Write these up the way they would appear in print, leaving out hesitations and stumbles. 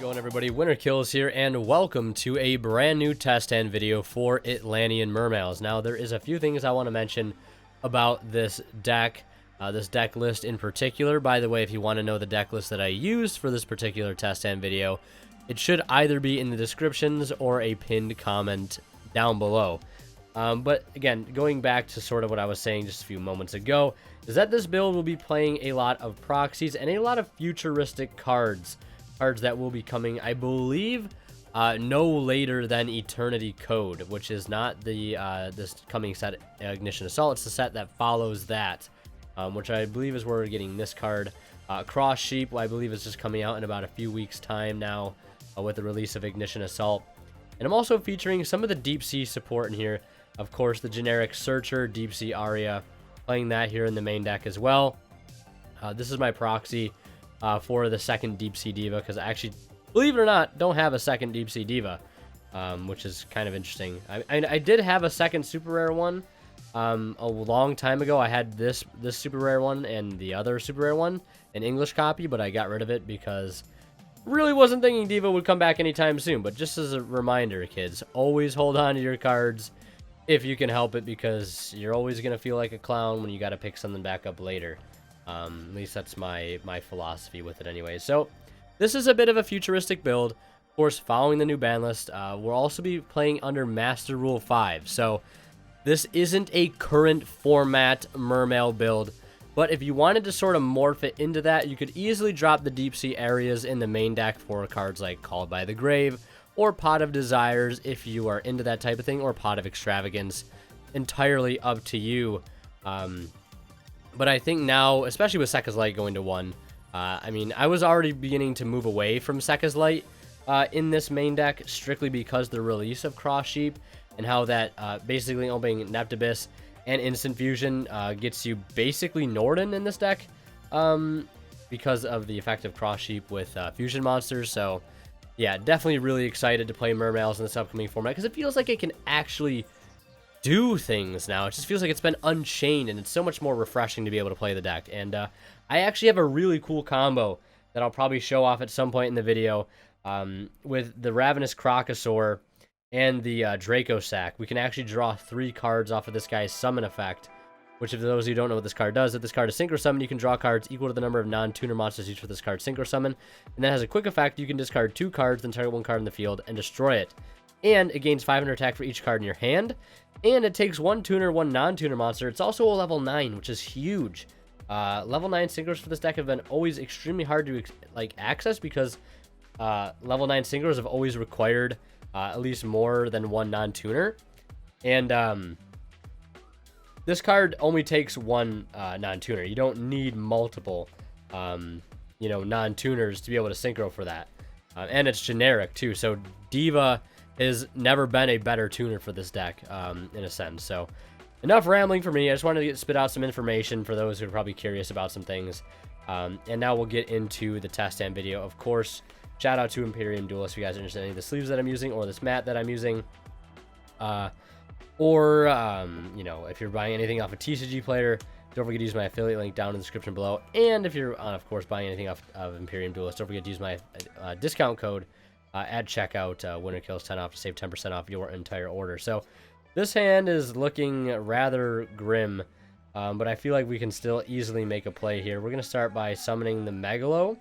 Going, everybody? Winter Kills here, and welcome to a brand new test hand video for Atlantean Mermails. Now, there is a few things I want to mention about this deck list in particular. By the way, if you want to know the deck list that I used for this particular test hand video, it should either be in the descriptions or a pinned comment down below. But again, going back to sort of what I was saying just a few moments ago, is that this build will be playing a lot of proxies and a lot of futuristic cards that will be coming, I believe, no later than Eternity Code, which is not the this coming set, Ignition Assault. It's the set that follows that, which I believe is where we're getting this card. Cross Sheep, I believe, is just coming out in about a few weeks' time now with the release of Ignition Assault. And I'm also featuring some of the Deep Sea support in here. Of course, the generic Searcher, Deep Sea Aria, playing that here in the main deck as well. This is my proxy for the second Deep Sea Diva, because I actually, believe it or not, don't have a second Deep Sea Diva, which is kind of interesting. I did have a second super rare one a long time ago. I had this super rare one and the other super rare one, an English copy, but I got rid of it because really wasn't thinking Diva would come back anytime soon. But just as a reminder, kids, always hold on to your cards if you can help it, because you're always going to feel like a clown when you got to pick something back up later. At least that's my philosophy with it anyway. So this is a bit of a futuristic build, of course, following the new ban list. We'll also be playing under Master Rule 5. So this isn't a current format Mermail build, but if you wanted to sort of morph it into that, you could easily drop the Deep Sea Arias in the main deck for cards like Called by the Grave or Pot of Desires if you are into that type of thing, or Pot of Extravagance. Entirely up to you. But I think now, especially with Sekka's Light going to 1, I mean, I was already beginning to move away from Sekka's Light in this main deck, strictly because the release of Cross Sheep and how that basically opening Neptabyss and Instant Fusion gets you basically Norden in this deck because of the effect of Cross Sheep with Fusion monsters. So yeah, definitely really excited to play Mermails in this upcoming format, because it feels like it can actually do things now. It just feels like it's been unchained, and it's so much more refreshing to be able to play the deck. And I actually have a really cool combo that I'll probably show off at some point in the video with the Ravenous Crocosaur and the Draco Sack. We can actually draw 3 cards off of this guy's summon effect, which, if those of you who don't know what this card does, if this card is Synchro Summon, you can draw cards equal to the number of non-tuner monsters used for this card Synchro Summon. And that has a quick effect. You can discard 2 cards, then target 1 card in the field and destroy it. And it gains 500 attack for each card in your hand. And it takes 1 tuner, 1 non-tuner monster. It's also a level 9, which is huge. Level 9 synchros for this deck have been always extremely hard to access, because level 9 synchros have always required at least more than 1 non-tuner. And this card only takes 1 non-tuner. You don't need multiple non-tuners to be able to synchro for that. And it's generic too. So Diva has never been a better tuner for this deck, in a sense. So enough rambling for me. I just wanted to spit out some information for those who are probably curious about some things. And now we'll get into the test hand video. Of course, shout out to Imperium Duelist if you guys are interested in any of the sleeves that I'm using, or this mat that I'm using. Or if you're buying anything off a TCG player, don't forget to use my affiliate link down in the description below. And if you're, of course, buying anything off of Imperium Duelist, don't forget to use my discount code at checkout, Winter Kills 10 off, to save 10% off your entire order. So this hand is looking rather grim, but I feel like we can still easily make a play here. We're going to start by summoning the Megalo,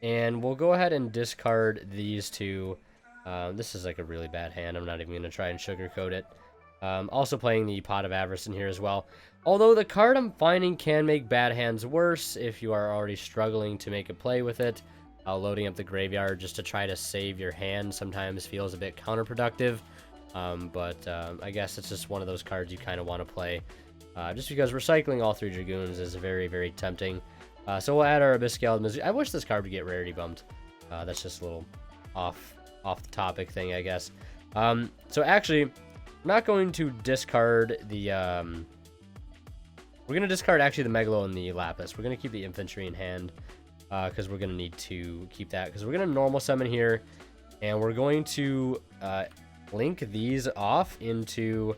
and we'll go ahead and discard these 2. This is like a really bad hand. I'm not even going to try and sugarcoat it. Also playing the Pot of Avarice in here as well. Although the card I'm finding can make bad hands worse if you are already struggling to make a play with it. Loading up the graveyard just to try to save your hand sometimes feels a bit counterproductive. But I guess it's just one of those cards you kind of want to play. Just because recycling all 3 Dragoons is very, very tempting. So we'll add our Abyssgaios Mizuchi. I wish this card would get rarity bumped. That's just a little off the topic thing, I guess. So actually, I'm not going to discard the... we're going to discard actually the Megalo and the Lappis. We're going to keep the Infantry in hand, because we're going to need to keep that, because we're going to normal summon here, and we're going to link these off into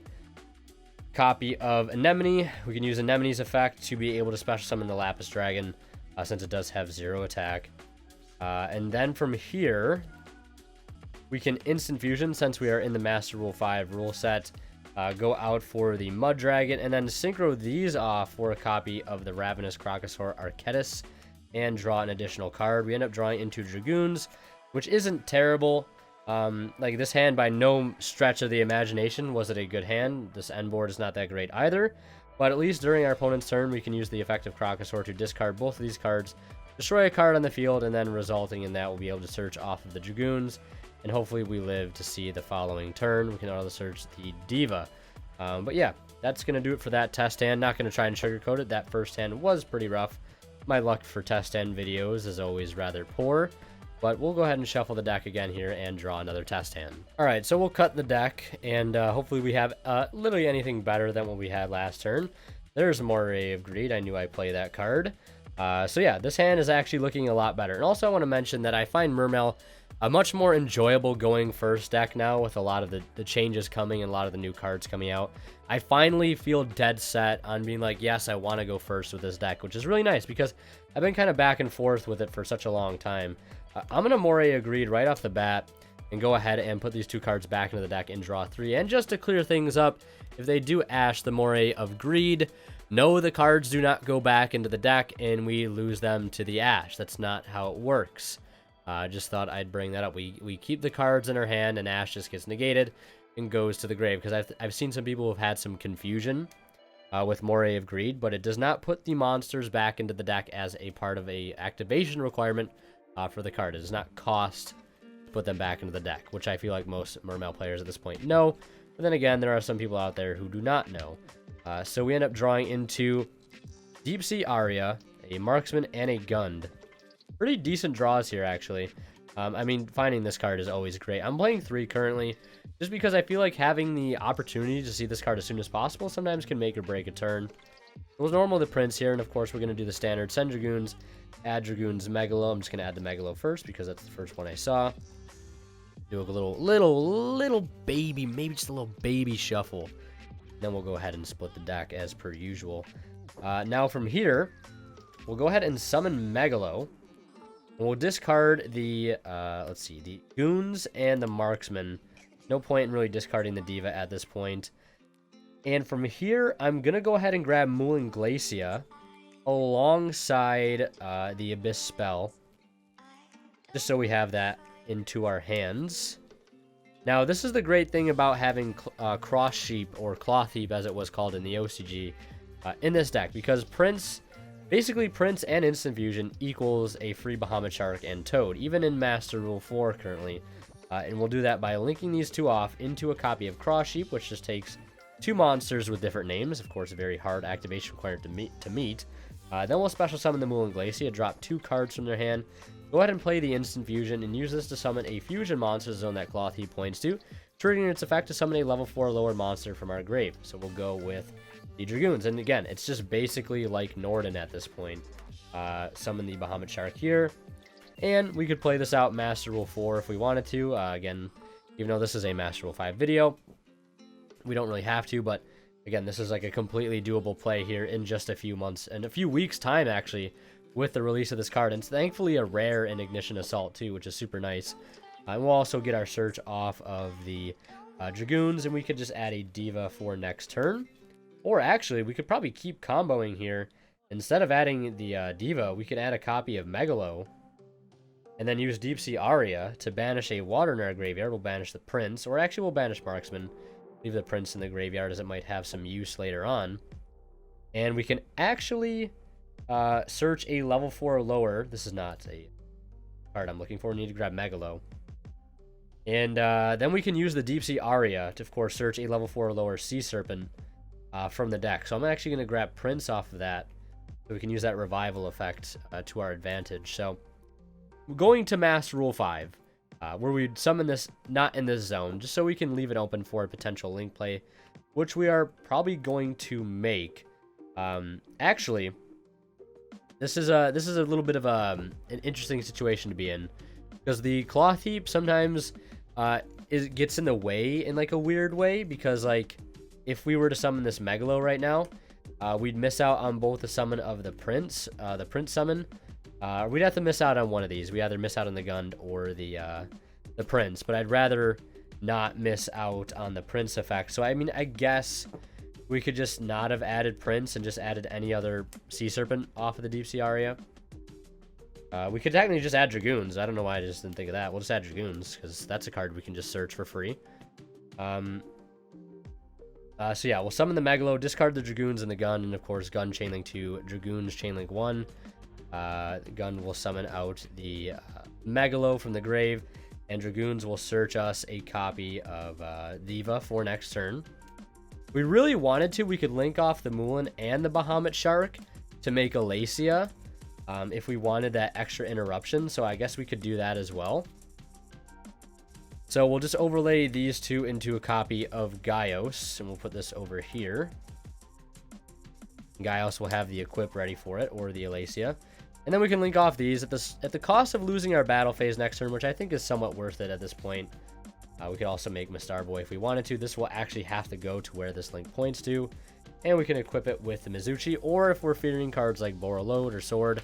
copy of Anemone. We can use Anemone's effect to be able to special summon the Lappis Dragon, since it does have 0 attack. And then from here, we can instant fusion since we are in the Master Rule 5 rule set. Go out for the Mudragon and then synchro these off for a copy of the Ravenous Crocosaur Archetis and draw an additional card. We end up drawing into Dragoons, which isn't terrible. Like this hand by no stretch of the imagination was it a good hand. This end board is not that great either, but at least during our opponent's turn we can use the effect of Crocosaur to discard both of these cards, destroy a card on the field, and then resulting in that we'll be able to search off of the Dragoons, and hopefully we live to see the following turn. We can auto search the Diva. But yeah, that's going to do it for that test hand. Not going to try and sugarcoat it. That first hand was pretty rough. My luck for test hand videos is always rather poor. But we'll go ahead and shuffle the deck again here and draw another test hand. Alright, so we'll cut the deck, and hopefully we have literally anything better than what we had last turn. There's Moray of Greed. I knew I'd play that card. So yeah, this hand is actually looking a lot better. And also I want to mention that I find Mermail a much more enjoyable going first deck now with a lot of the changes coming and a lot of the new cards coming out. I finally feel dead set on being like, yes, I want to go first with this deck, which is really nice because I've been kind of back and forth with it for such a long time. I'm going to Moray of Greed right off the bat and go ahead and put these two cards back into the deck and draw 3. And just to clear things up, if they do ash the Moray of Greed, no, the cards do not go back into the deck and we lose them to the ash. That's not how it works. I just thought I'd bring that up. We keep the cards in our hand and ash just gets negated and goes to the grave, because I've seen some people who have had some confusion with Moray of Greed, but it does not put the monsters back into the deck as a part of a activation requirement for the card. It does not cost to put them back into the deck, which I feel like most Mermail players at this point know. But then again, there are some people out there who do not know. So we end up drawing into Deep Sea Aria, a Marksman, and a Gund. Pretty decent draws here, actually. I mean, finding this card is always great. I'm playing 3 currently, just because I feel like having the opportunity to see this card as soon as possible sometimes can make or break a turn. It was normal the Prince here, and of course we're going to do the standard send Dragoons, add Dragoons Megalo. I'm just going to add the Megalo first because that's the first one I saw. Do a little baby, maybe just a little baby shuffle. Then we'll go ahead and split the deck as per usual. Now from here, we'll go ahead and summon Megalo. And we'll discard the, let's see, the Goons and the Marksman. No point in really discarding the Diva at this point. And from here, I'm going to go ahead and grab Moulinglacia alongside the Abyss spell, just so we have that into our hands. Now, this is the great thing about having Cross Sheep, or Cloth Heap as it was called in the OCG, in this deck, because basically Prince and Instant Fusion equals a free Bahamut Shark and Toad, even in Master Rule 4 currently. And we'll do that by linking these two off into a copy of Cross Sheep, which just takes 2 monsters with different names. Of course, a very hard activation required to meet. Then we'll special summon the Moulinglacia, drop 2 cards from their hand. Go ahead and play the Instant Fusion and use this to summon a fusion monster zone that Cloth Heap points to, triggering its effect to summon a level 4 lower monster from our grave. So we'll go with the Dragoons. And again, it's just basically like Norden at this point. Summon the Bahamut Shark here. And we could play this out Master Rule 4 if we wanted to. Again, even though this is a Master Rule 5 video, we don't really have to. But again, this is like a completely doable play here in just a few months, and a few weeks' time, actually, with the release of this card. And it's thankfully a rare in Ignition Assault, too, which is super nice. And we'll also get our search off of the Dragoons, and we could just add a Diva for next turn. Or actually, we could probably keep comboing here. Instead of adding the Diva, we could add a copy of Megalo, and then use Deep Sea Aria to banish a water in our graveyard. We'll banish the Prince, or actually we'll banish Marksman. Leave the Prince in the graveyard as it might have some use later on. And we can actually search a level 4 or lower. This is not a card I'm looking for. We need to grab Megalo. And then we can use the Deep Sea Aria to, of course, search a level 4 or lower Sea Serpent from the deck. So I'm actually going to grab Prince off of that, so we can use that revival effect to our advantage. So we're going to Master Rule 5, where we'd summon this not in this zone, just so we can leave it open for a potential link play, which we are probably going to make. Actually, this is a little bit of an interesting situation to be in, because the Cloth Heap sometimes gets in the way in like a weird way, because like if we were to summon this Megalo right now, we'd miss out on both the summon of the Prince summon, We'd have to miss out on one of these. We either miss out on the Gund or the Prince, but I'd rather not miss out on the Prince effect. So, I mean, I guess we could just not have added Prince and just added any other Sea Serpent off of the Deep Sea Aria. We could technically just add Dragoons. I don't know why I just didn't think of that. We'll just add Dragoons, because that's a card we can just search for free. So yeah, we'll summon the Megalo, discard the Dragoons and the Gun, and of course, Gun Chainlink 2, Dragoons Chainlink 1. Gun will summon out the Megalo from the grave, and Dragoons will search us a copy of Diva for next turn. We really wanted to, we could link off the Moulin and the Bahamut Shark to make Alacia, if we wanted that extra interruption, so I guess we could do that as well. So we'll just overlay these two into a copy of Gaios, and we'll put this over here. Gaios will have the equip ready for it, or the Alacia. And then we can link off these at the cost of losing our battle phase next turn, which I think is somewhat worth it at this point. We could also make Mistar Boy if we wanted to. This will actually have to go to where this link points to. And we can equip it with the Mizuchi, or if we're featuring cards like Borreload or Sword,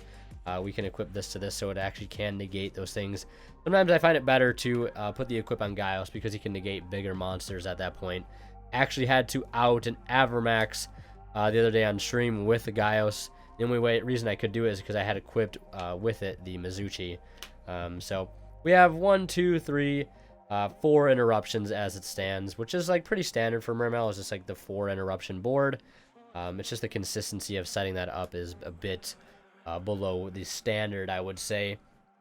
we can equip this to this so it actually can negate those things. Sometimes I find it better to put the equip on Gaios because he can negate bigger monsters at that point. Actually had to out an Avermax the other day on stream with the Gaios. The only reason I could do it is because I had equipped with it the Mizuchi. So we have 1, 2, 3, 4 interruptions as it stands, which is like pretty standard for Mermail. It's just like the 4 interruption board. It's just the consistency of setting that up is a bit below the standard, I would say.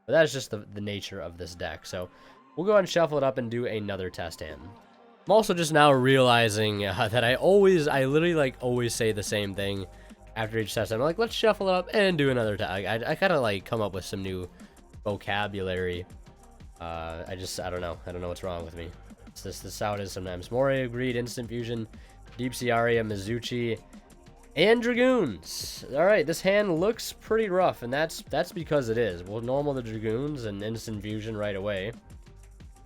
But that's just the nature of this deck. So we'll go ahead and shuffle it up and do another test hand. I'm also just now realizing that I literally like always say the same thing after each test. I'm like, let's shuffle it up and do another test. I kind of like come up with some new vocabulary. I don't know. I don't know what's wrong with me. It's this is how it is sometimes. Moray of Greed, Instant Fusion, Deep Sea Aria, Mizuchi, and Dragoons. Alright, this hand looks pretty rough, and that's because it is. We'll normal the Dragoons and Instant Fusion right away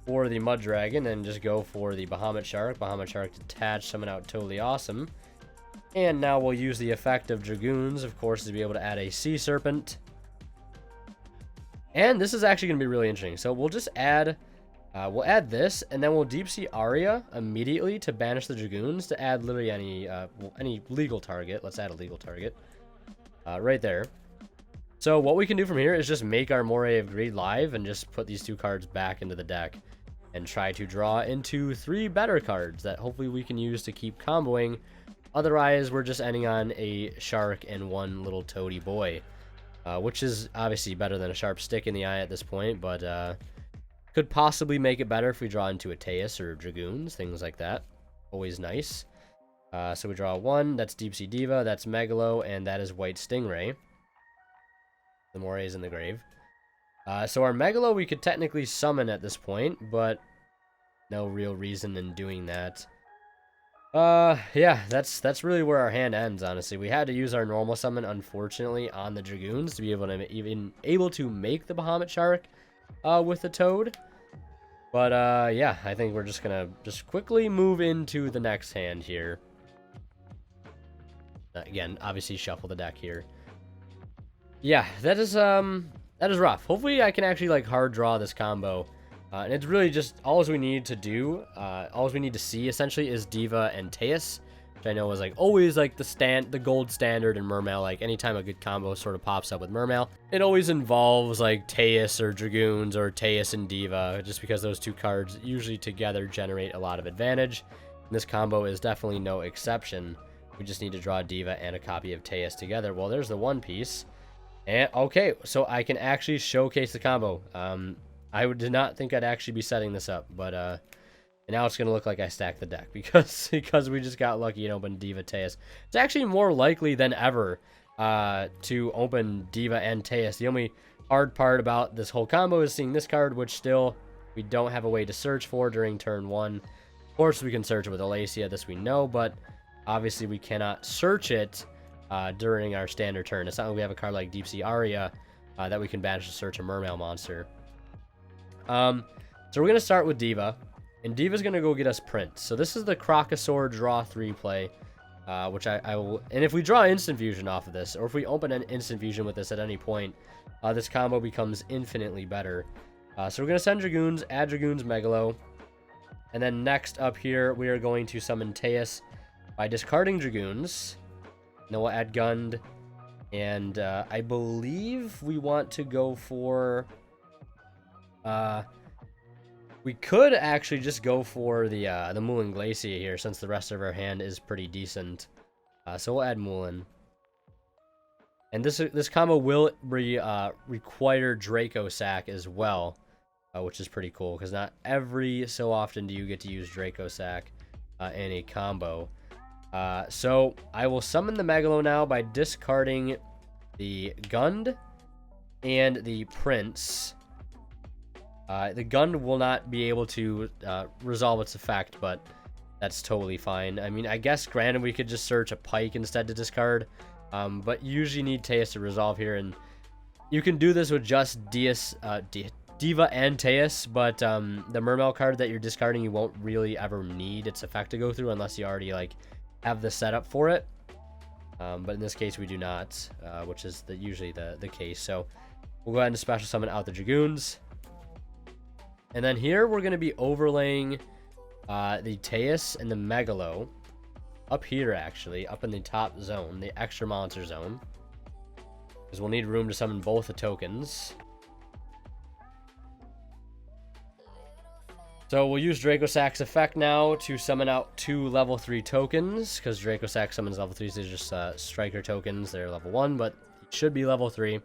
for the Mudragon, and just go for the Bahamut Shark. Bahamut Shark detach, summon out Toadally Awesome. And now we'll use the effect of Dragoons, of course, to be able to add a Sea Serpent. And this is actually going to be really interesting. So we'll just add, we'll add this, and then we'll Deep Sea Aria immediately to banish the Dragoons to add literally any legal target. Let's add a legal target right there. So what we can do from here is just make our Moray of Greed live and just put these 2 cards back into the deck and try to draw into 3 better cards that hopefully we can use to keep comboing. Otherwise, we're just ending on a Shark and 1 little Toady Boy. Which is obviously better than a sharp stick in the eye at this point, but could possibly make it better if we draw into a Teus or Dragoons, things like that. Always nice. So we draw 1, that's Deep Sea Diva, that's Megalo, and that is White Stingray. The Moray is in the grave. So our Megalo we could technically summon at this point, but no real reason in doing that. Yeah, that's really where our hand ends, honestly. We had to use our normal summon, unfortunately, on the Dragoons to be able to make the Bahamut Shark with the Toad. But yeah, I think we're just gonna quickly move into the next hand here. Again, obviously shuffle the deck here. Yeah, that is rough. Hopefully I can actually like hard draw this combo. And it's really just all we need to do, all we need to see essentially is Diva and Teus, which I know is like always like the gold standard in Mermail. Like anytime a good combo sort of pops up with Mermail, it always involves like Teus or Dragoons or Teus and Diva, just because those 2 cards usually together generate a lot of advantage. And this combo is definitely no exception. We just need to draw Diva and a copy of Teus together. Well, there's the 1 piece. And okay, so I can actually showcase the combo. I did not think I'd actually be setting this up, but now it's gonna look like I stacked the deck because we just got lucky and opened Diva Teus. It's actually more likely than ever to open Diva and Teus. The only hard part about this whole combo is seeing this card, which still we don't have a way to search for during turn 1. Of course, we can search it with Alacia, this we know, but obviously we cannot search it during our standard turn. It's not like we have a card like Deep Sea Aria that we can banish to search a Mermail monster. So we're going to start with Diva, and Diva's going to go get us Prince. So this is the Crocosaur draw 3 play. which I will. And if we draw instant fusion off of this, or if we open an instant fusion with this at any point, this combo becomes infinitely better. So we're going to send Dragoons, add Dragoons Megalo. And then next up here, we are going to summon Teus by discarding Dragoons. And then we'll add Gund. And I believe we want to go for... we could actually just go for the Moulinglacia here, since the rest of our hand is pretty decent. So we'll add Moulin. And this combo will require Draco Sack as well, which is pretty cool, because not every so often do you get to use Draco Sack in a combo. So I will summon the Megalo now by discarding the Gund and the Prince. The Gund will not be able to resolve its effect, but that's totally fine. I mean, I guess granted we could just search a Pike instead to discard, but you usually need Teus to resolve here, and you can do this with just Diva and Teus, but the Mermail card that you're discarding, you won't really ever need its effect to go through unless you already like have the setup for it. But in this case, we do not, which is usually the case. So we'll go ahead and special summon out the Dragoons. And then here we're going to be overlaying the Teus and the Megalo up here, actually, up in the top zone, the extra monster zone, because we'll need room to summon both the tokens. So we'll use Draco Sack's effect now to summon out 2 level 3 tokens, because Draco Sack summons level 3s. They're just striker tokens. They're level 1, but it should be level 3.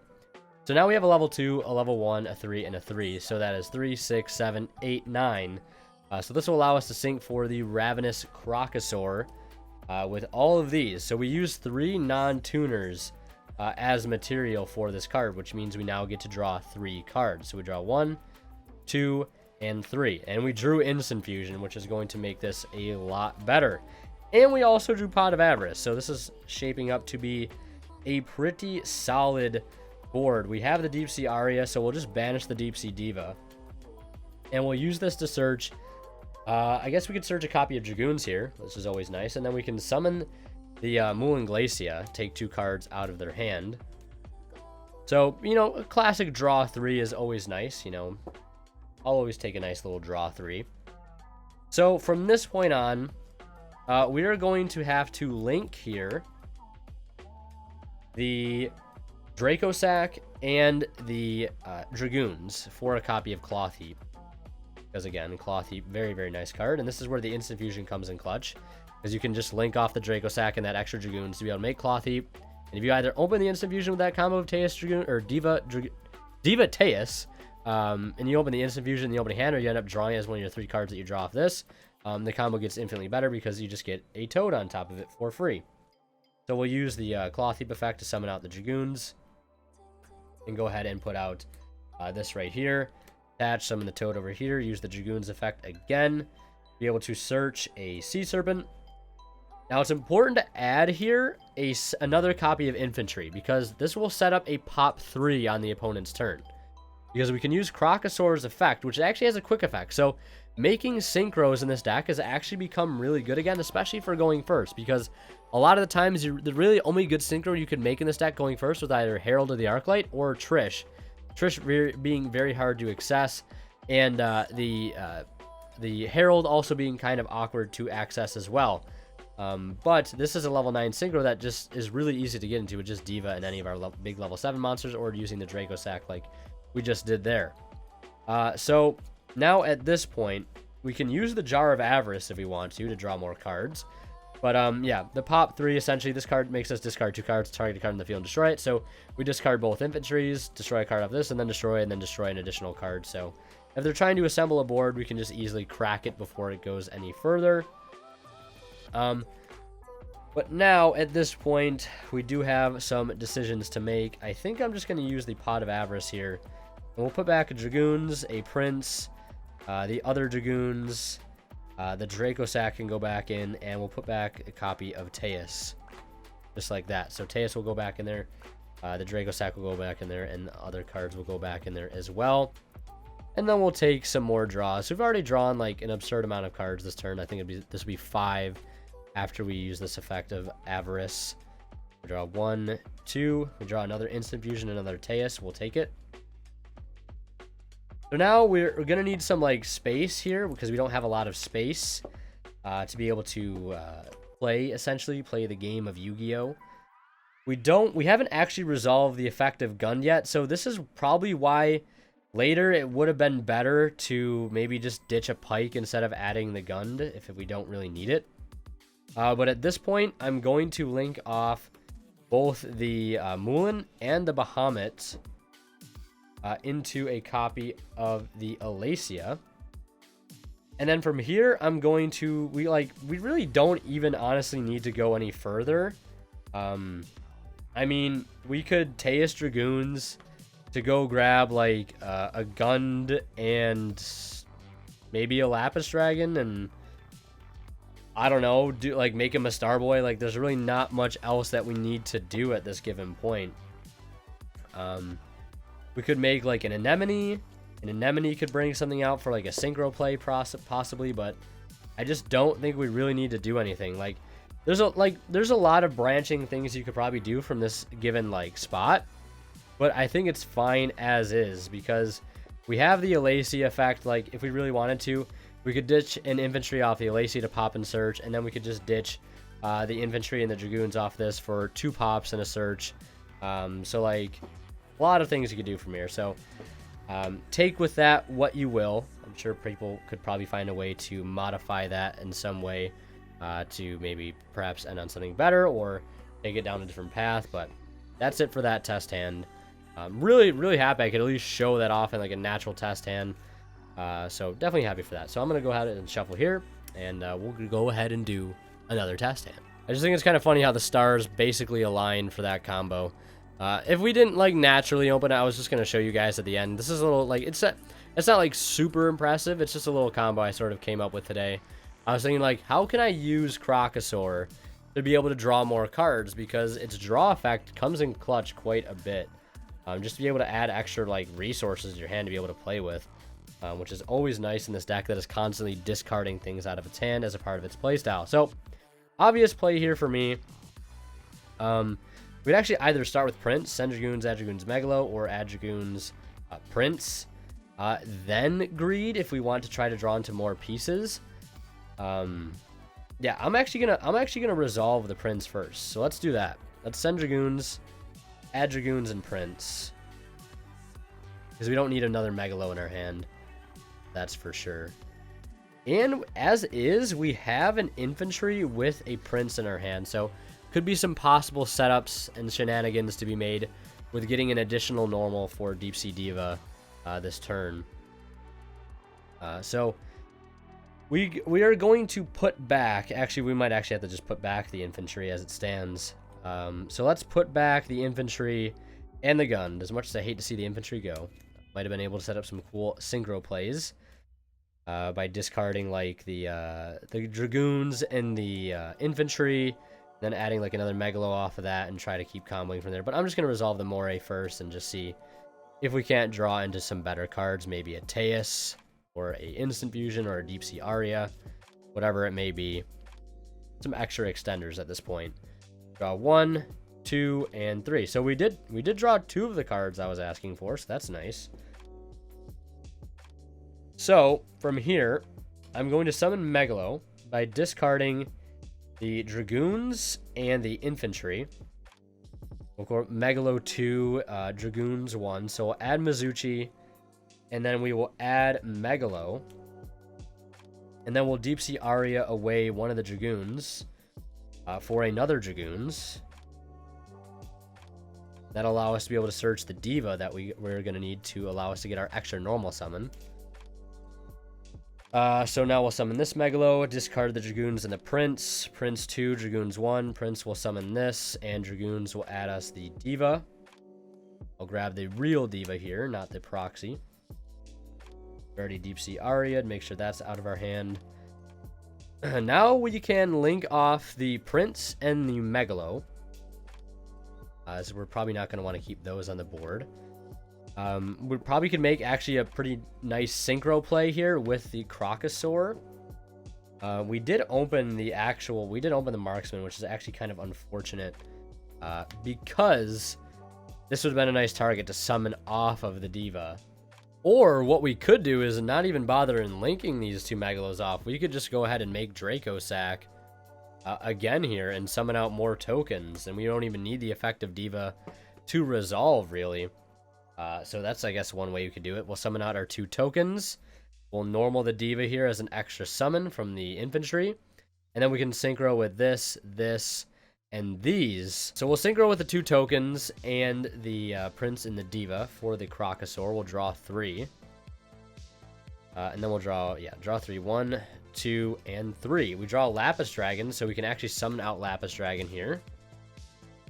So now we have a level 2, a level 1, a 3, and a 3. So that is 3, 6, 7, 8, 9. So this will allow us to sync for the Ravenous Crocosaur with all of these. So we use 3 non-tuners as material for this card, which means we now get to draw 3 cards. So we draw 1, 2, and 3. And we drew Instant Fusion, which is going to make this a lot better. And we also drew Pot of Avarice. So this is shaping up to be a pretty solid board. We have the Deep Sea Aria, so we'll just banish the Deep Sea Diva. And we'll use this to search... I guess we could search a copy of Dragoons here. This is always nice. And then we can summon the Moulinglacia, take 2 cards out of their hand. So, you know, a classic draw 3 is always nice. You know, I'll always take a nice little draw 3. So from this point on, we are going to have to link here the Draco Sack and the Dragoons for a copy of Cloth Heap. Because again, Cloth Heap, very, very nice card. And this is where the Instant Fusion comes in clutch, because you can just link off the Draco Sack and that extra Dragoons to be able to make Cloth Heap. And if you either open the Instant Fusion with that combo of Teus Dragoon or Diva Teus, and you open the Instant Fusion in the opening hand, or you end up drawing as one of your 3 cards that you draw off this, the combo gets infinitely better because you just get a Toad on top of it for free. So we'll use the Cloth Heap effect to summon out the Dragoons, and go ahead and put out this right here. Attach, summon the Toad over here, use the Dragoons effect again, be able to search a Sea Serpent. Now it's important to add here another copy of Infantry, because this will set up a pop 3 on the opponent's turn. Because we can use Crocosaur's effect, which actually has a quick effect. So making synchros in this deck has actually become really good again, especially for going first, because a lot of the times the really only good synchro you can make in this deck going first was either Herald of the Arclight or Trish. Trish being very hard to access, and the Herald also being kind of awkward to access as well. But this is a level 9 synchro that just is really easy to get into with just Diva and any of our big level 7 monsters, or using the Draco Sack like we just did there. So now at this point, we can use the Jar of Avarice if we want to draw more cards. But yeah, the pop 3, essentially, this card makes us discard 2 cards, target a card in the field, and destroy it. So we discard both infantries, destroy a card off this, and then destroy an additional card. So if they're trying to assemble a board, we can just easily crack it before it goes any further. But now, at this point, we do have some decisions to make. I think I'm just going to use the Pot of Avarice here. And we'll put back a Dragoons, a Prince, the other Dragoons, the Draco Sack can go back in, and we'll put back a copy of Teus. Just like that. So Teus will go back in there, the Draco Sack will go back in there, and the other cards will go back in there as well. And then we'll take some more draws. So we've already drawn like an absurd amount of cards this turn. I think this will be 5 after we use this effect of Avarice. We draw 1, 2. We draw another Instant Fusion, another Teus. We'll take it. So now we're going to need some, like, space here because we don't have a lot of space to be able to essentially play the game of Yu-Gi-Oh! We haven't actually resolved the effect of Gund yet, so this is probably why later it would have been better to maybe just ditch a Pike instead of adding the Gund if we don't really need it. But at this point, I'm going to link off both the Moulin and the Bahamut into a copy of the Alacia. And then from here, I'm going to... We really don't even honestly need to go any further. I mean, we could Teus Dragoons to go grab, like, a Gund and maybe a Lappis Dragon and... I don't know, make him a Mistar Boy. Like, there's really not much else that we need to do at this given point. We could make, like, an Anemone. An Anemone could bring something out for, like, a synchro play possibly, but I just don't think we really need to do anything. Like, there's a lot of branching things you could probably do from this given, like, spot, but I think it's fine as is because we have the Alacia effect. Like, if we really wanted to, we could ditch an Infantry off the Alacia to pop and search, and then we could just ditch the Infantry and the Dragoons off this for 2 pops and a search. So, like, a lot of things you could do from here. So, take with that what you will. I'm sure people could probably find a way to modify that in some way to maybe perhaps end on something better or take it down a different path. But that's it for that test hand. Really, really happy I could at least show that off in, like, a natural test hand. So definitely happy for that. So I'm going to go ahead and shuffle here, and we'll go ahead and do another test hand. I just think it's kind of funny how the stars basically align for that combo. If we didn't, like, naturally open it, I was just going to show you guys at the end. This is a little, like, it's not like super impressive. It's just a little combo I sort of came up with today. I was thinking, like, how can I use Crocosaur to be able to draw more cards, because its draw effect comes in clutch quite a bit. Just to be able to add extra, like, resources to your hand to be able to play with. Which is always nice in this deck that is constantly discarding things out of its hand as a part of its playstyle. So, obvious play here for me. We'd actually either start with Prince, send Dragoons, add Dragoons Megalo, or add Dragoons Prince. Then Greed if we want to try to draw into more pieces. Yeah, I'm actually gonna resolve the Prince first. So let's do that. Let's send Dragoons, add Dragoons and Prince. Because we don't need another Megalo in our hand. That's for sure. And as is, we have an Infantry with a Prince in our hand. So could be some possible setups and shenanigans to be made with getting an additional normal for Deep Sea Diva this turn. So we are going to put back... Actually, we might actually have to just put back the Infantry as it stands. So let's put back the Infantry and the Gund. As much as I hate to see the Infantry go. Might have been able to set up some cool synchro plays by discarding, like, the Dragoons and the Infantry, then adding, like, another Megalo off of that and try to keep comboing from there. But I'm just going to resolve the Moray first and just see if we can't draw into some better cards, maybe a Teus or a Instant Fusion or a Deep Sea Aria, whatever it may be. Some extra extenders at this point. Draw 1, 2, and 3. So we did draw 2 of the cards I was asking for, so that's nice. So from here, I'm going to summon Megalo by discarding the Dragoons and the Infantry. We'll go Megalo 2, Dragoons 1. So we'll add Mizuchi, and then we will add Megalo, and then we'll Deep Sea Aria away one of the Dragoons for another Dragoons. That'll allow us to be able to search the Diva that we're going to need to allow us to get our extra normal summon. So now we'll summon this Megalo, discard the Dragoons and the Prince. Prince 2, Dragoons 1. Prince will summon this, and Dragoons will add us the Diva. I'll grab the real Diva here, not the proxy. Already Deep Sea Aria, make sure that's out of our hand. Now we can link off the Prince and the Megalo. So we're probably not going to want to keep those on the board. We probably could make actually a pretty nice synchro play here with the Crocosaur. We did open the Marksman, which is actually kind of unfortunate, because this would have been a nice target to summon off of the Diva. Or what we could do is not even bother in linking these two Megalos off. We could just go ahead and make Dracosac again here and summon out more tokens, and we don't even need the effective Diva to resolve, really. So that's, I guess, one way you could do it. We'll summon out our 2 tokens. We'll normal the Diva here as an extra summon from the Infantry. And then we can synchro with this, and these. So we'll synchro with the 2 tokens and the Prince and the Diva for the Crocosaur. We'll draw 3. And then we'll draw 3. 1, 2, and 3. We draw a Lappis Dragon, so we can actually summon out Lappis Dragon here.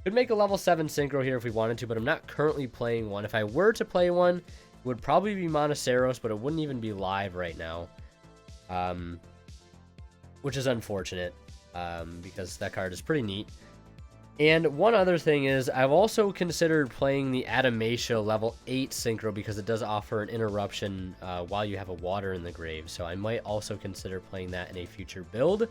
Could make a level 7 synchro here if we wanted to, but I'm not currently playing one. If I were to play one, it would probably be Monoceros, but it wouldn't even be live right now. Which is unfortunate, because that card is pretty neat. And one other thing is, I've also considered playing the Adamatia level 8 synchro because it does offer an interruption while you have a water in the grave. So I might also consider playing that in a future build.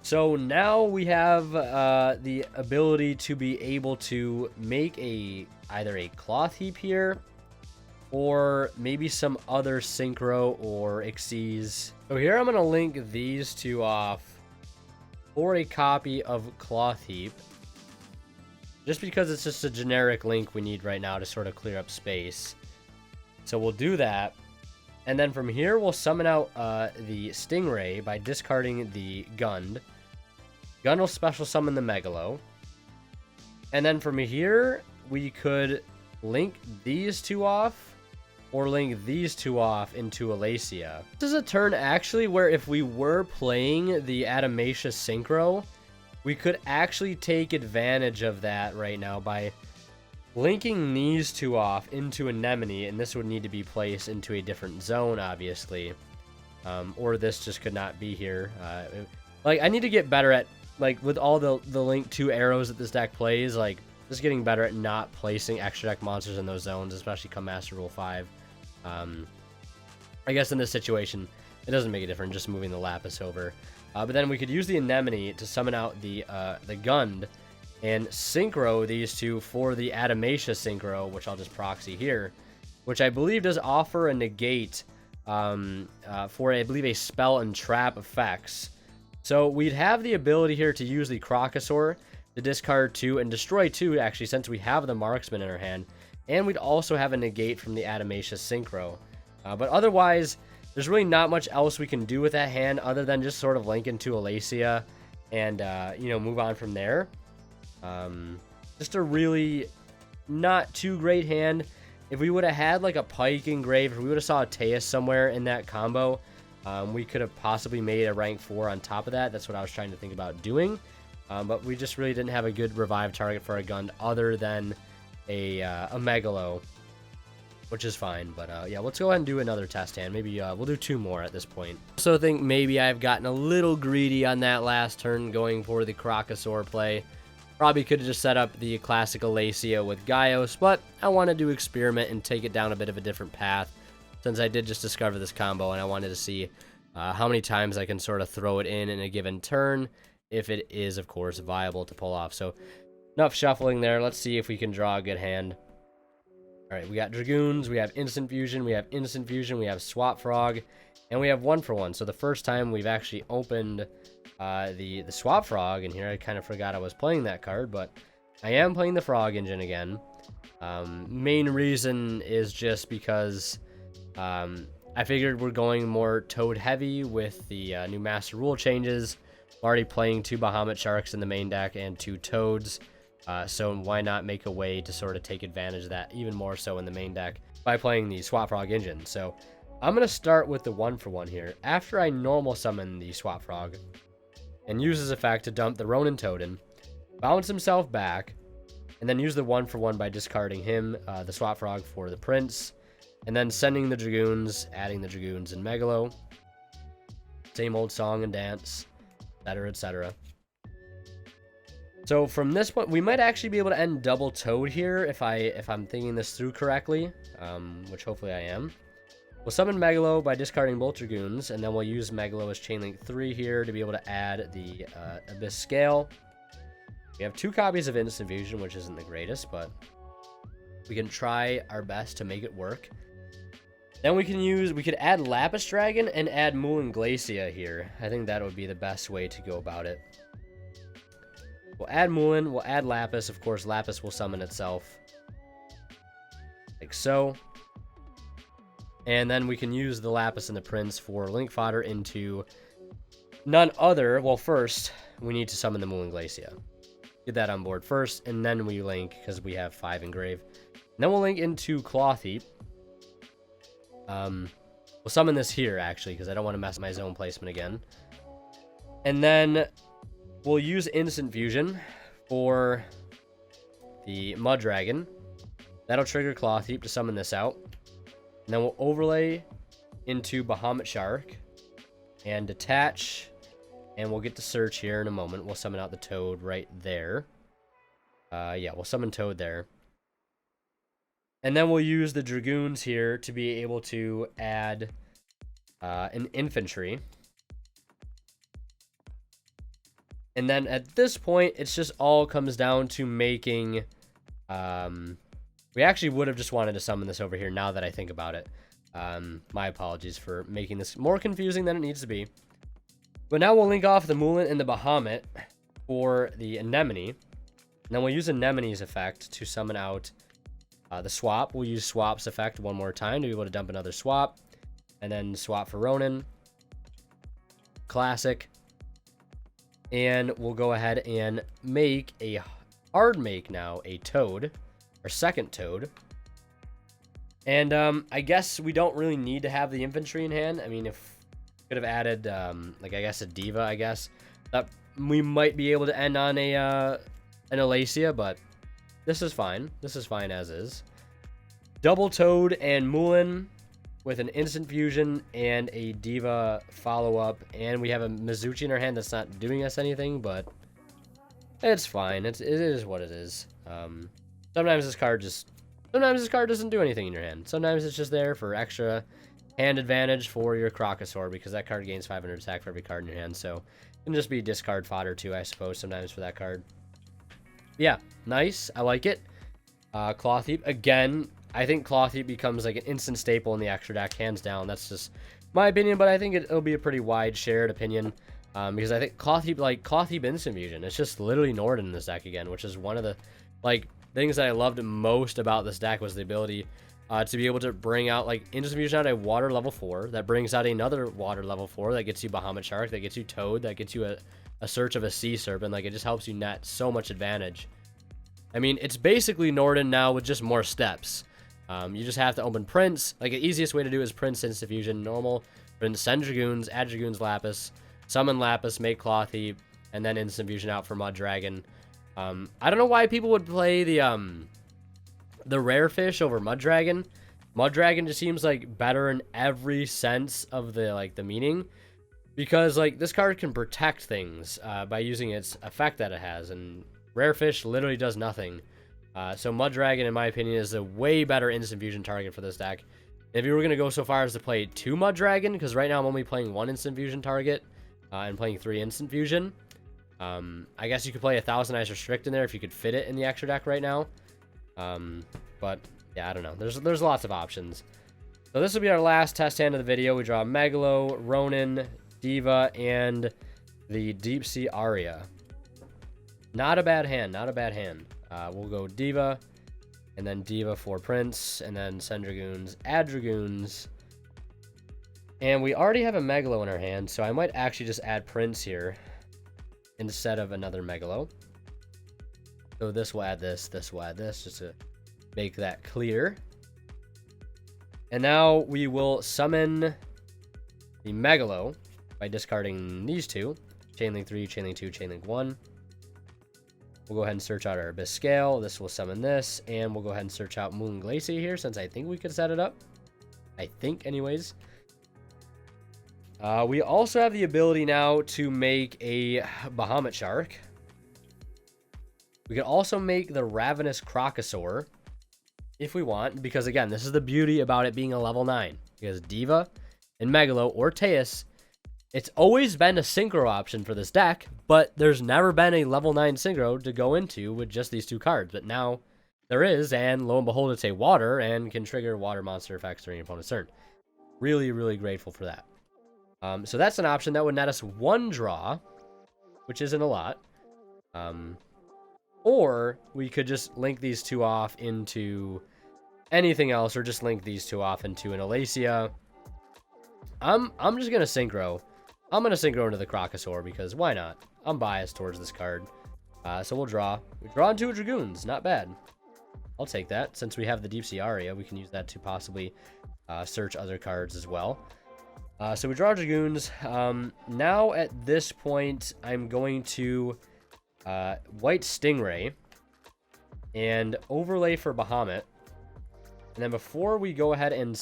So now we have the ability to be able to make either a cloth heap here, or maybe some other synchro or Xyz. So here I'm going to link these two off for a copy of Cloth Heap, just because it's just a generic link we need right now to sort of clear up space. So we'll do that, and then from here we'll summon out the Stingray by discarding the Gunde. Gunde will special summon the Megalo, and then from here we could link these two off, or link these two off into Alacia. This is a turn actually where if we were playing the Adamatia Synchro, we could actually take advantage of that right now by linking these two off into Anemone, and this would need to be placed into a different zone, obviously. Or this just could not be here. Like, I need to get better at, like, with all the link 2 arrows that this deck plays, like, just getting better at not placing extra deck monsters in those zones, especially come Master Rule 5. I guess in this situation, it doesn't make a difference, just moving the Lappis over. But then we could use the Anemone to summon out the Gunde and synchro these two for the Adamatia synchro, which I'll just proxy here, which I believe does offer a negate for, I believe, a spell and trap effects. So we'd have the ability here to use the Crocosaur to discard 2 and destroy 2, actually, since we have the Marksman in our hand. And we'd also have a negate from the Adamatia synchro. But otherwise, there's really not much else we can do with that hand other than just sort of link into Alacia and, you know, move on from there. Just a really not too great hand. If we would have had like a Pike engraved, if we would have saw a Teus somewhere in that combo, we could have possibly made a rank 4 on top of that. That's what I was trying to think about doing. But we just really didn't have a good revive target for a Gunde other than a Megalo, which is fine. But yeah, let's go ahead and do another test hand. Maybe we'll do 2 more at this point. So I think maybe I've gotten a little greedy on that last turn going for the Crocosaur play. Probably could have just set up the classic Alacia with Gaios, but I wanted to experiment and take it down a bit of a different path, since I did just discover this combo, and I wanted to see how many times I can sort of throw it in a given turn, if it is, of course, viable to pull off. So enough shuffling there. Let's see if we can draw a good hand. All right, we got Dragoons, we have Instant Fusion, we have Swap Frog, and we have 1-for-1. So the first time we've actually opened the Swap Frog in here. I kind of forgot I was playing that card, but I am playing the Frog Engine again. Main reason is just because I figured we're going more Toad heavy with the new Master Rule changes. I'm already playing 2 Bahamut Sharks in the main deck and 2 Toads. So why not make a way to sort of take advantage of that even more so in the main deck by playing the Swap Frog Engine. So I'm going to start with the 1-for-1 here. After I normal summon the Swap Frog and use his effect to dump the Ronintoadin, bounce himself back, and then use the 1-for-1 by discarding him, the Swap Frog, for the Prince, and then sending the Dragoons, adding the Dragoons and Megalo. Same old song and dance, etc., etc. So from this point, we might actually be able to end double Toad here if I'm thinking this through correctly, which hopefully I am. We'll summon Megalo by discarding both Dragoons, and then we'll use Megalo as Chainlink 3 here to be able to add the Abyss Scale. We have 2 copies of Instant Fusion, which isn't the greatest, but we can try our best to make it work. Then we could add Lappis Dragon and add Moulinglacia here. I think that would be the best way to go about it. We'll add Moulin, we'll add Lappis. Of course, Lappis will summon itself. Like so. And then we can use the Lappis and the Prince for link fodder into none other. Well, first, we need to summon the Moulinglacia. Get that on board first, and then we link, because we have 5 engrave. And then we'll link into Cloth Heap. We'll summon this here, actually, because I don't want to mess with my zone placement again. And then we'll use Instant Fusion for the Mudragon. That'll trigger Cloth Heap to summon this out. And then we'll overlay into Bahamut Shark and detach. And we'll get to search here in a moment. We'll summon out the Toad right there. Yeah, we'll summon Toad there. And then we'll use the Dragoons here to be able to add an Infantry. And then at this point, it's just all comes down to making... we actually would have just wanted to summon this over here now that I think about it. My apologies for making this more confusing than it needs to be. But now we'll link off the Moulin and the Bahamut for the Anemone. And then we'll use Anemone's effect to summon out the swap. We'll use Swap's effect one more time to be able to dump another swap. And then swap for Ronin. Classic. And we'll go ahead and make a hard make now, a Toad. Our second Toad. And I guess we don't really need to have the Infantry in hand. I mean, if we could have added, like, I guess a Diva, I guess. That we might be able to end on an Alacia, but this is fine. This is fine as is. Double Toad and Moulin with an Instant Fusion and a Diva follow-up. And we have a Mizuchi in our hand that's not doing us anything, but it's fine. It is what it is. Sometimes this card doesn't do anything in your hand. Sometimes it's just there for extra hand advantage for your Crocosaur, because that card gains 500 attack for every card in your hand. So it can just be discard fodder too, I suppose, sometimes for that card. Yeah, nice. I like it. Cloth Heap. Again, I think Cloth Heap becomes like an instant staple in the extra deck, hands down. That's just my opinion, but I think it'll be a pretty wide shared opinion. Because I think Cloth Heap Instant Fusion, it's just literally Norden in this deck again, which is one of the, like, things that I loved most about this deck was the ability to be able to bring out, like, Instant Fusion out a water level 4, that brings out another water level 4, that gets you Bahamut Shark, that gets you Toad, that gets you a Search of a Sea Serpent. Like, it just helps you net so much advantage. I mean, it's basically Norden now with just more steps. You just have to open Prince. Like, the easiest way to do is Prince Instant Fusion, normal, Prince, send Dragoons, add Dragoons Lappis, summon Lappis, make Cloth Heap, and then Instant Fusion out for Mudragon. I don't know why people would play the Rare Fish over Mudragon. Mudragon just seems like better in every sense of the meaning, because like this card can protect things by using its effect that it has, and Rare Fish literally does nothing. So Mudragon, in my opinion, is a way better Instant Fusion target for this deck. If you were going to go so far as to play 2 Mudragon, because right now I'm only playing 1 Instant Fusion target and playing 3 Instant Fusion. I guess you could play a Thousand Eyes Restrict in there if you could fit it in the extra deck right now. But yeah, I don't know. There's lots of options. So this will be our last test hand of the video. We draw Megalo, Ronin, Diva, and the Deep Sea Aria. Not a bad hand. Not a bad hand. We'll go Diva, and then Diva for Prince, and then send Dragoons, add Dragoons. And we already have a Megalo in our hand, so I might actually just add Prince here instead of another Megalo. So this will add this, this will add this, just to make that clear. And now we will summon the Megalo by discarding these two. Chainlink 3, Chainlink 2, Chainlink 1. We'll go ahead and search out our Abyss Scale. This will summon this, and we'll go ahead and search out Moulinglacia here, since I think we could set it up. I think, anyways. We also have the ability now to make a Bahamut Shark. We can also make the Ravenous Crocosaur if we want, because again, this is the beauty about it being a level 9. Because Diva and Megalo or Teus, it's always been a synchro option for this deck, but there's never been a level 9 synchro to go into with just these 2 cards. But now there is, and lo and behold, it's a water and can trigger water monster effects during your opponent's turn. Really, really grateful for that. So that's an option that would net us 1 draw, which isn't a lot. Or we could just link these 2 off into anything else, or just link these 2 off into an Alacia. I'm just gonna synchro. I'm gonna synchro into the Crocosaur because why not? I'm biased towards this card. So we'll draw. We draw into Dragoons. Not bad. I'll take that. Since we have the Deep Sea Aria, we can use that to possibly search other cards as well. So we draw Dragoons. Now at this point, I'm going to White Stingray and overlay for Bahamut. And then before we go ahead and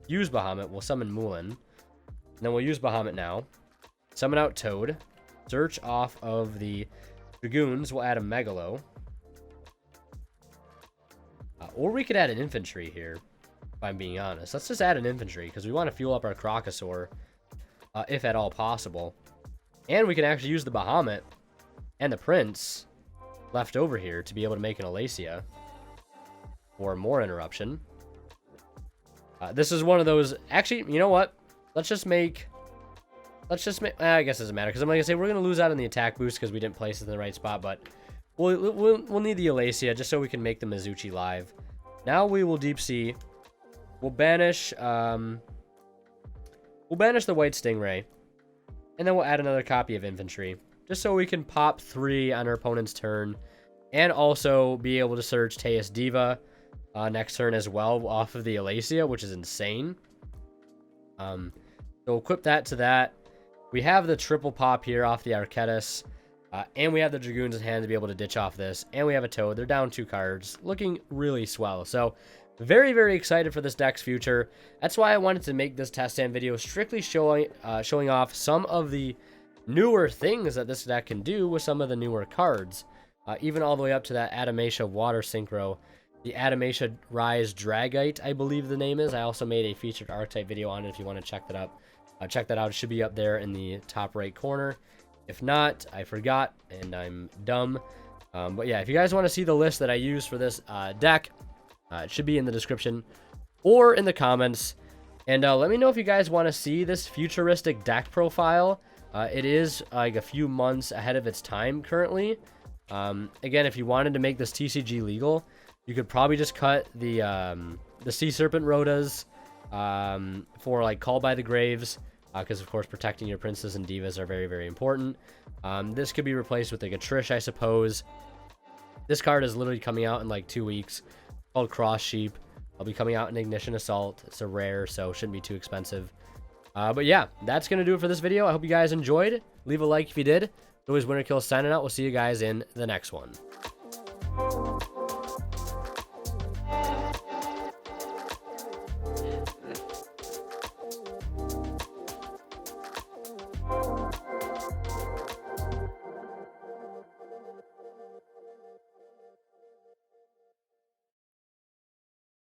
use Bahamut, we'll summon Moulin. And then we'll use Bahamut now. Summon out Toad. Search off of the Dragoons. We'll add a Megalo. Or we could add an Infantry here, if I'm being honest. Let's just add an Infantry, because we want to fuel up our Crocosaur, if at all possible. And we can actually use the Bahamut and the Prince left over here to be able to make an Alacia for more interruption. This is one of those... Actually, you know what? Let's just make... I guess it doesn't matter, because I'm going to say we're going to lose out on the attack boost because we didn't place it in the right spot, but we'll need the Alacia just so we can make the Mizuchi live. Now we will Deep Sea. We'll banish the White Stingray, and then we'll add another copy of Infantry, just so we can pop 3 on our opponent's turn, and also be able to search Teus Diva next turn as well off of the Alacia, which is insane. So we'll equip that to that. We have the triple pop here off the Archetis, and we have the Dragoons in hand to be able to ditch off this, and we have a Toad. They're down 2 cards, looking really swell. So very, very excited for this deck's future. That's why I wanted to make this test stand video strictly showing off some of the newer things that this deck can do with some of the newer cards, even all the way up to that Adamatia Water Synchro, the Adamatia Rise Dragite, I believe the name is. I also made a featured archetype video on it if you want to check that up. Check that out. It should be up there in the top right corner. If not, I forgot and I'm dumb. But yeah, if you guys want to see the list that I use for this deck, it should be in the description or in the comments. And let me know if you guys want to see this futuristic deck profile. It is like a few months ahead of its time currently. Again, if you wanted to make this TCG legal, you could probably just cut the Sea Serpent Rotas for like Call by the Graves, because of course protecting your princes and divas are very, very important. This could be replaced with like a Trish, I suppose. This card is literally coming out in like 2 weeks, called Cross Sheep. I'll be coming out in Ignition Assault. It's a rare, so shouldn't be too expensive. But yeah, that's going to do it for this video. I hope you guys enjoyed. Leave a like if you did. Always Winter Kill signing out. We'll see you guys in the next one.